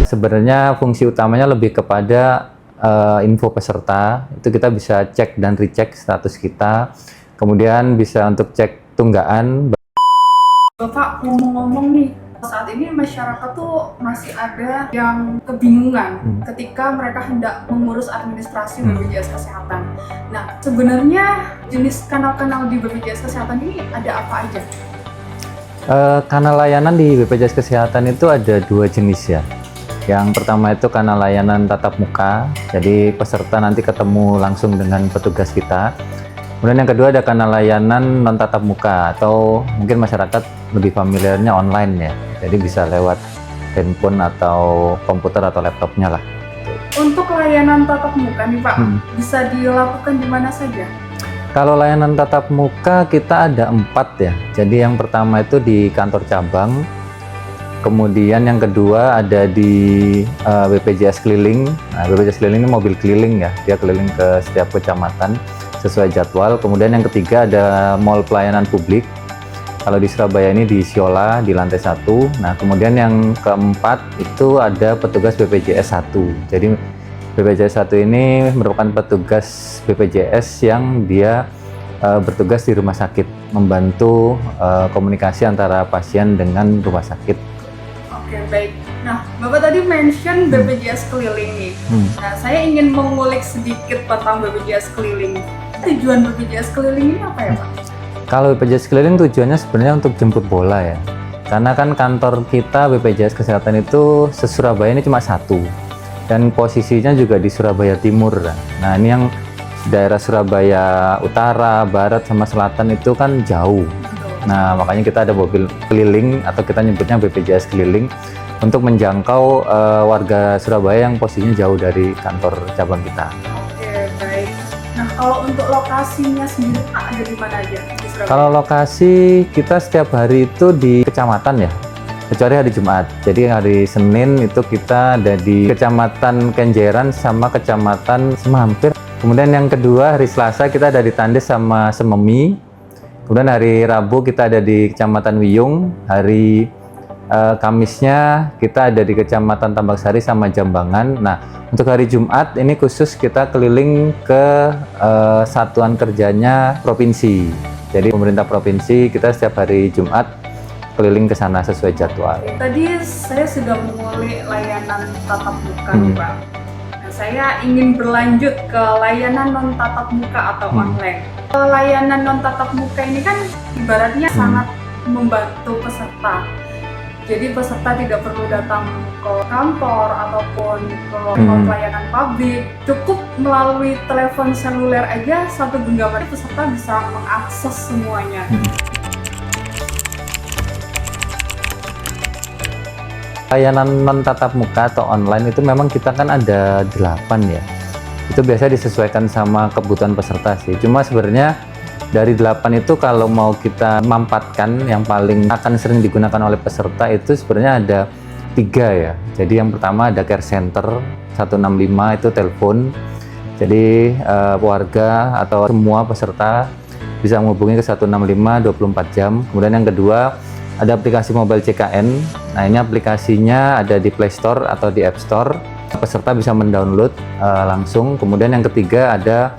Sebenarnya fungsi utamanya lebih kepada info peserta, itu kita bisa cek dan recheck status kita, kemudian bisa untuk cek tunggaan. Bapak, ngomong-ngomong nih, saat ini masyarakat tuh masih ada yang kebingungan ketika mereka hendak mengurus administrasi BPJS Kesehatan. Nah, sebenarnya jenis kanal-kanal di BPJS Kesehatan ini ada apa aja? Kanal layanan di BPJS Kesehatan itu ada dua jenis ya. Yang pertama itu kanal layanan tatap muka, jadi peserta nanti ketemu langsung dengan petugas kita. Kemudian yang kedua ada kanal layanan non tatap muka, atau mungkin masyarakat lebih familiarnya online ya, jadi bisa lewat handphone atau komputer atau laptopnya lah. Untuk layanan tatap muka nih Pak, bisa dilakukan di mana saja? Kalau layanan tatap muka kita ada 4 ya, jadi yang pertama itu di kantor cabang, kemudian yang kedua ada di BPJS keliling. Nah, BPJS keliling ini mobil keliling ya, dia keliling ke setiap kecamatan sesuai jadwal. Kemudian yang ketiga ada mall pelayanan publik. Kalau di Surabaya ini di Siola di lantai 1. Nah, kemudian yang keempat itu ada petugas BPJS 1. Jadi BPJS 1 ini merupakan petugas BPJS yang dia bertugas di rumah sakit, membantu komunikasi antara pasien dengan rumah sakit. Oke, baik. Nah, Bapak tadi mention BPJS keliling nih. Nah, saya ingin mengulik sedikit tentang BPJS keliling. Tujuan BPJS keliling ini apa ya, Pak? Kalau BPJS keliling tujuannya sebenarnya untuk jemput bola ya. Karena kan kantor kita BPJS Kesehatan itu se-Surabaya ini cuma 1. Dan posisinya juga di Surabaya Timur. Nah, ini yang daerah Surabaya Utara, Barat, sama Selatan itu kan jauh. Nah, makanya kita ada mobil keliling atau kita nyebutnya BPJS keliling untuk menjangkau warga Surabaya yang posisinya jauh dari kantor cabang kita. Oke, baik. Nah, kalau untuk lokasinya sendiri Pak, ada di mana aja di Surabaya? Kalau lokasi kita setiap hari itu di kecamatan ya, kecuali hari Jumat. Jadi hari Senin itu kita ada di Kecamatan Kenjeran sama Kecamatan Semampir. Kemudian yang kedua hari Selasa kita ada di Tandes sama Sememi. Kemudian hari Rabu kita ada di Kecamatan Wiyung. Hari Kamisnya kita ada di Kecamatan Tambak Sari sama Jambangan. Nah, untuk hari Jumat ini khusus kita keliling ke satuan kerjanya provinsi. Jadi pemerintah provinsi kita setiap hari Jumat keliling ke sana sesuai jadwal. Tadi saya sudah mengulik layanan tatap muka nih Pak. Nah, saya ingin berlanjut ke layanan non tatap muka atau online. Layanan non tatap muka ini kan ibaratnya sangat membantu peserta. Jadi peserta tidak perlu datang ke kantor ataupun ke pelayanan publik. Cukup melalui telepon seluler aja, satu genggaman peserta bisa mengakses semuanya. Layanan non tatap muka atau online itu memang kita kan ada 8 ya. Itu biasanya disesuaikan sama kebutuhan peserta sih. Cuma sebenarnya dari 8 itu kalau mau kita mampatkan yang paling akan sering digunakan oleh peserta itu sebenarnya ada 3 ya. Jadi yang pertama ada care center 165 itu telepon. Jadi warga atau semua peserta bisa menghubungi ke 165 24 jam. Kemudian yang kedua ada aplikasi mobile CKN. Nah, ini aplikasinya ada di Play Store atau di App Store. Peserta bisa mendownload langsung. Kemudian yang ketiga ada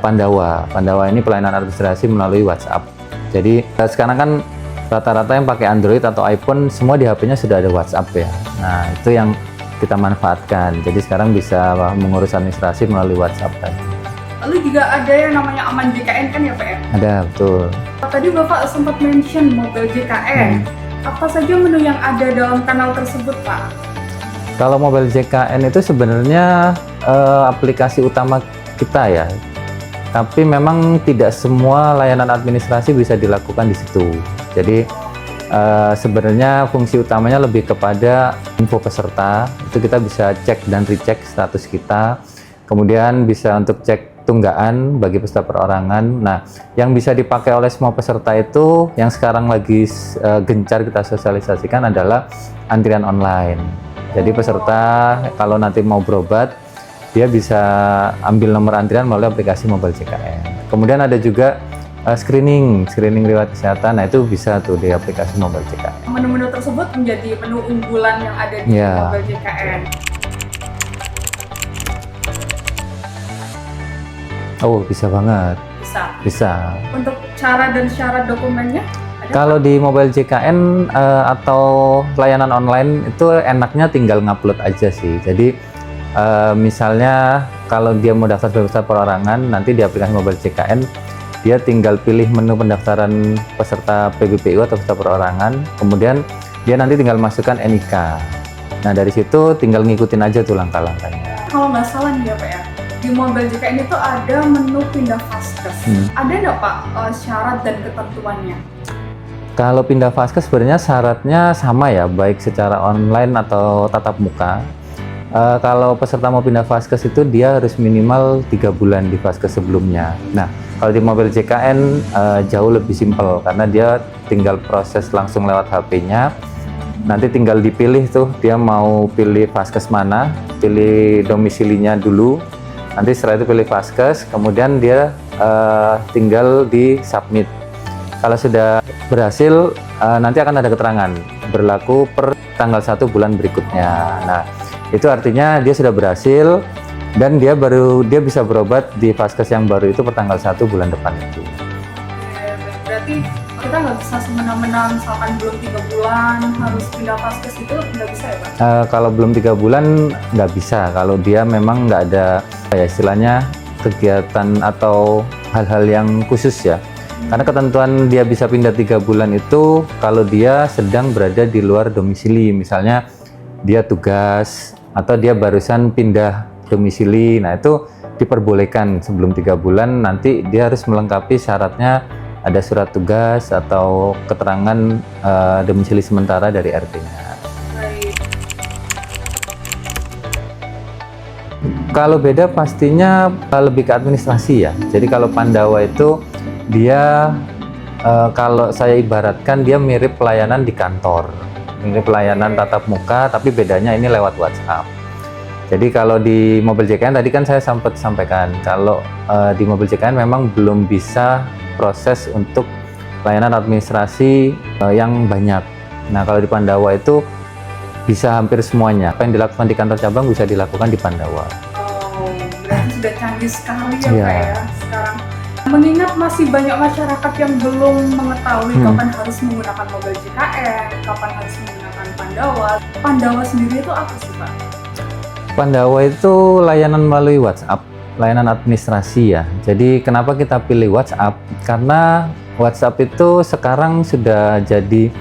Pandawa. Pandawa ini pelayanan administrasi melalui WhatsApp. Jadi sekarang kan rata-rata yang pakai Android atau iPhone semua di HP-nya sudah ada WhatsApp ya. Nah, itu yang kita manfaatkan. Jadi sekarang bisa mengurus administrasi melalui WhatsApp tadi. Lalu juga ada yang namanya Aman JKN kan ya Pak ya? Ada, betul. Tadi Bapak sempat mention mobil JKN. Apa saja menu yang ada dalam kanal tersebut Pak? Kalau mobile JKN itu sebenarnya aplikasi utama kita ya. Tapi memang tidak semua layanan administrasi bisa dilakukan di situ. Jadi sebenarnya fungsi utamanya lebih kepada info peserta. Itu kita bisa cek dan recheck status kita. Kemudian bisa untuk cek tunggaan bagi peserta perorangan. Nah, yang bisa dipakai oleh semua peserta itu yang sekarang lagi gencar kita sosialisasikan adalah antrian online. Jadi peserta kalau nanti mau berobat, dia bisa ambil nomor antrian melalui aplikasi mobile JKN. Kemudian ada juga screening riwayat kesehatan. Nah itu bisa tuh di aplikasi Mobile JKN. Menu-menu tersebut menjadi menu unggulan yang ada di Ya. Mobile JKN. Oh bisa banget, Bisa. bisa. Untuk cara dan syarat dokumennya ada? Kalau di Mobile JKN atau layanan online itu enaknya tinggal ngupload aja sih. Jadi misalnya kalau dia mau daftar sebagai peserta perorangan, nanti di aplikasi Mobile JKN dia tinggal pilih menu pendaftaran peserta PBPU atau peserta perorangan, kemudian dia nanti tinggal masukkan NIK. Nah dari situ tinggal ngikutin aja tuh langkah-langkahnya. Kalau nggak salah nih ya Pak ya, di Mobile JKN itu ada menu pindah Vaskes. Ada nggak Pak syarat dan ketentuannya? Kalau pindah Vaskes sebenarnya syaratnya sama ya, baik secara online atau tatap muka. Kalau peserta mau pindah Vaskes itu dia harus minimal 3 bulan di Vaskes sebelumnya. Nah kalau di Mobile JKN jauh lebih simpel karena dia tinggal proses langsung lewat HP-nya. Nanti tinggal dipilih tuh dia mau pilih Vaskes mana, pilih domisilinya dulu. Nanti setelah itu pilih Vaskes, kemudian dia tinggal di submit. Kalau sudah berhasil, nanti akan ada keterangan berlaku per tanggal 1 bulan berikutnya. Nah, itu artinya dia sudah berhasil dan dia bisa berobat di Vaskes yang baru itu per tanggal 1 bulan depan itu. Berarti kita nggak bisa semena-mena misalkan belum 3 bulan harus pindah Vaskes itu nggak bisa ya Pak? Kalau belum 3 bulan nggak bisa, kalau dia memang nggak ada istilahnya kegiatan atau hal-hal yang khusus ya. Karena ketentuan dia bisa pindah 3 bulan itu kalau dia sedang berada di luar domisili, misalnya dia tugas atau dia barusan pindah domisili. Nah itu diperbolehkan sebelum 3 bulan, nanti dia harus melengkapi syaratnya, ada surat tugas atau keterangan domisili sementara dari RT-nya. Baik. Kalau beda pastinya lebih ke administrasi ya. Jadi kalau Pandawa itu dia kalau saya ibaratkan dia mirip pelayanan di kantor, mirip pelayanan tatap muka, tapi bedanya ini lewat WhatsApp. Jadi kalau di Mobile JKN tadi kan saya sempat sampaikan kalau di Mobile JKN memang belum bisa proses untuk layanan administrasi yang banyak. Nah kalau di Pandawa itu bisa hampir semuanya. Apa yang dilakukan di kantor cabang bisa dilakukan di Pandawa. Oh, berarti sudah canggih sekali ya Iya. Pak ya sekarang. Mengingat masih banyak masyarakat yang belum mengetahui kapan harus menggunakan Mobile JKN, kapan harus menggunakan Pandawa. Pandawa sendiri itu apa sih Pak? Pandawa itu layanan melalui WhatsApp, layanan administrasi ya. Jadi kenapa kita pilih WhatsApp? Karena WhatsApp itu sekarang sudah jadi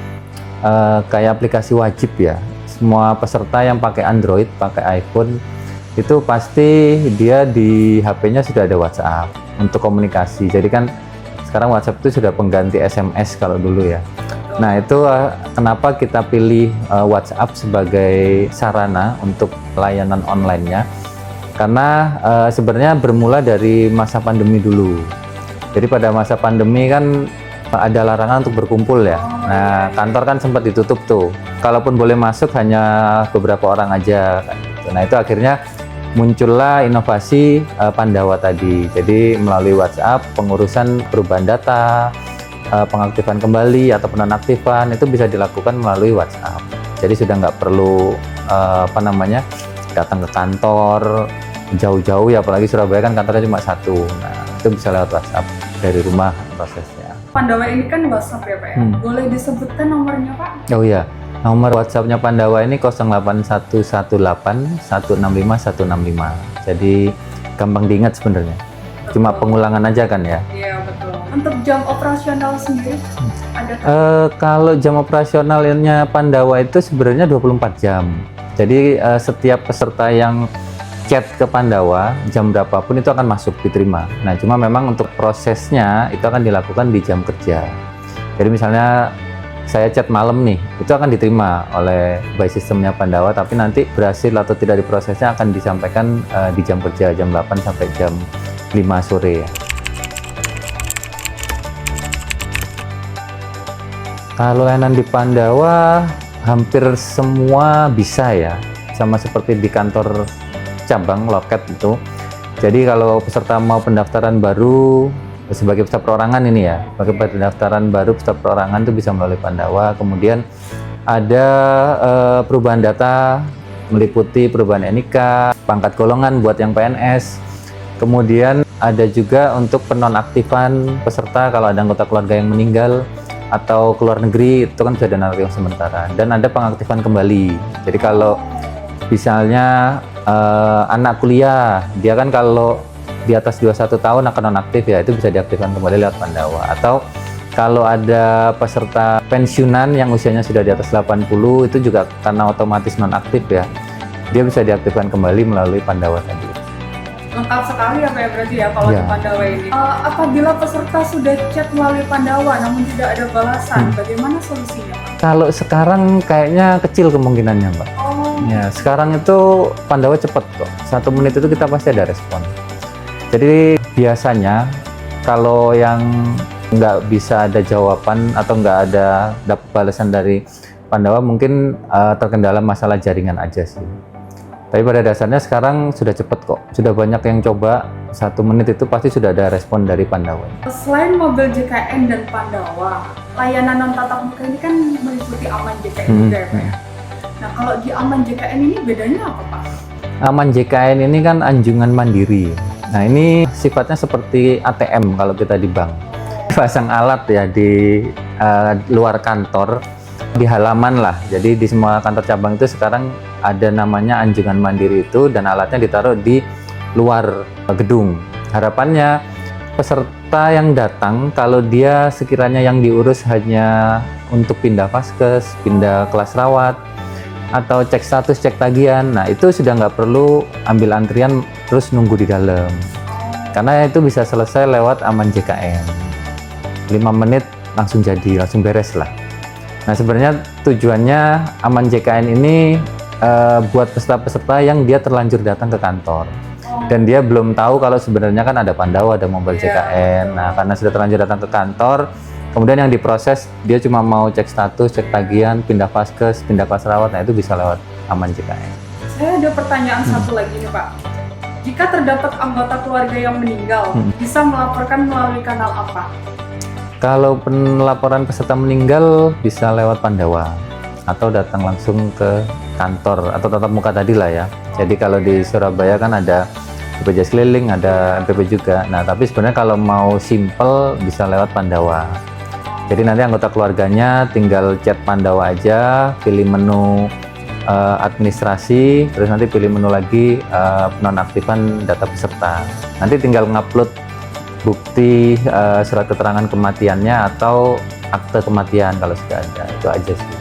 kayak aplikasi wajib ya. Semua peserta yang pakai Android, pakai iPhone, itu pasti dia di HP-nya sudah ada WhatsApp untuk komunikasi. Jadi kan sekarang WhatsApp itu sudah pengganti SMS kalau dulu ya. Nah itu kenapa kita pilih WhatsApp sebagai sarana untuk layanan online-nya, karena sebenarnya bermula dari masa pandemi dulu. Jadi pada masa pandemi kan ada larangan untuk berkumpul ya. Nah kantor kan sempat ditutup tuh, kalaupun boleh masuk hanya beberapa orang aja kan gitu. Nah itu akhirnya muncullah inovasi Pandawa tadi. Jadi melalui WhatsApp pengurusan perubahan data, pengaktifan kembali atau penonaktifan itu bisa dilakukan melalui WhatsApp. Jadi sudah nggak perlu datang ke kantor jauh-jauh ya, apalagi Surabaya kan kantornya cuma satu. Nah itu bisa lewat WhatsApp dari rumah prosesnya. Pandawa ini kan WhatsApp ya Pak ya? Boleh disebutkan nomornya Pak? Oh iya, nomor WhatsAppnya Pandawa ini 08118 165 165. Jadi gampang diingat sebenarnya. Cuma pengulangan aja kan ya. Iya betul. Untuk jam operasional sendiri ada Kalau jam operasionalnya Pandawa itu sebenarnya 24 jam. Jadi setiap peserta yang chat ke Pandawa jam berapapun itu akan masuk diterima. Nah cuma memang untuk prosesnya itu akan dilakukan di jam kerja. Jadi misalnya saya chat malam nih, itu akan diterima oleh by sistemnya Pandawa, tapi nanti berhasil atau tidak diprosesnya akan disampaikan di jam kerja jam 8 sampai jam 5 sore ya. Kalau layanan di Pandawa hampir semua bisa ya, sama seperti di kantor cabang loket itu. Jadi kalau peserta mau pendaftaran baru sebagai peserta perorangan ini ya, sebagai pendaftaran baru peserta perorangan itu bisa melalui Pandawa. Kemudian ada perubahan data meliputi perubahan NIK, pangkat golongan buat yang PNS. Kemudian ada juga untuk penonaktifan peserta kalau ada anggota keluarga yang meninggal atau keluar negeri, itu kan bisa dinonaktifkan sementara. Dan ada pengaktifan kembali. Jadi kalau misalnya anak kuliah, dia kan kalau di atas 21 tahun akan nonaktif ya, itu bisa diaktifkan kembali lewat Pandawa. Atau kalau ada peserta pensiunan yang usianya sudah di atas 80, itu juga karena otomatis nonaktif ya, dia bisa diaktifkan kembali melalui Pandawa tadi. Lengkap sekali ya Pak ya, berarti ya kalau Ya. di Pandawa ini. Apabila peserta sudah chat melalui Pandawa namun tidak ada balasan, bagaimana solusinya Pak? Kalau sekarang kayaknya kecil kemungkinannya Mbak. Oh, Ya, sekarang itu Pandawa cepet kok. 1 menit itu kita pasti ada respon. Jadi biasanya kalau yang nggak bisa ada jawaban atau nggak ada dapat balasan dari Pandawa, mungkin terkendala masalah jaringan aja sih. Tapi pada dasarnya sekarang sudah cepet kok. Sudah banyak yang coba, 1 menit itu pasti sudah ada respon dari Pandawa. selain mobil JKN dan Pandawa, layanan non tatap muka ini kan meliputi Aman JKN juga ya Pak ya. Nah kalau di Aman JKN ini bedanya apa Pak? Aman JKN ini kan anjungan mandiri. Nah ini sifatnya seperti ATM kalau kita di bank. Pasang alat ya di luar kantor, di halaman lah. Jadi di semua kantor cabang itu sekarang ada namanya anjungan mandiri itu, dan alatnya ditaruh di luar gedung. Harapannya peserta yang datang, kalau dia sekiranya yang diurus hanya untuk pindah vaskes, pindah kelas rawat, atau cek status, cek tagihan, nah itu sudah nggak perlu ambil antrian terus nunggu di dalam, karena itu bisa selesai lewat Aman JKN. 5 menit langsung jadi, langsung beres lah. Nah sebenarnya tujuannya Aman JKN ini buat peserta-peserta yang dia terlanjur datang ke kantor dan dia belum tahu kalau sebenarnya kan ada Pandawa, ada mobile JKN. Nah karena sudah terlanjur datang ke kantor, kemudian yang diproses dia cuma mau cek status, cek tagihan, pindah vaskes, pindah kelas rawat, nah itu bisa lewat Aman JKN. Saya ada pertanyaan satu lagi nih Pak. Jika terdapat anggota keluarga yang meninggal, bisa melaporkan melalui kanal apa? Kalau pelaporan peserta meninggal bisa lewat Pandawa atau datang langsung ke kantor atau tatap muka tadi lah ya. Jadi kalau di Surabaya kan ada BPJS keliling, ada MPP juga. Nah tapi sebenarnya kalau mau simple bisa lewat Pandawa. Jadi nanti anggota keluarganya tinggal chat Pandawa aja, pilih menu administrasi, terus nanti pilih menu lagi penonaktifan data peserta. Nanti tinggal ngupload bukti surat keterangan kematiannya atau akte kematian kalau sudah ada, itu aja sih.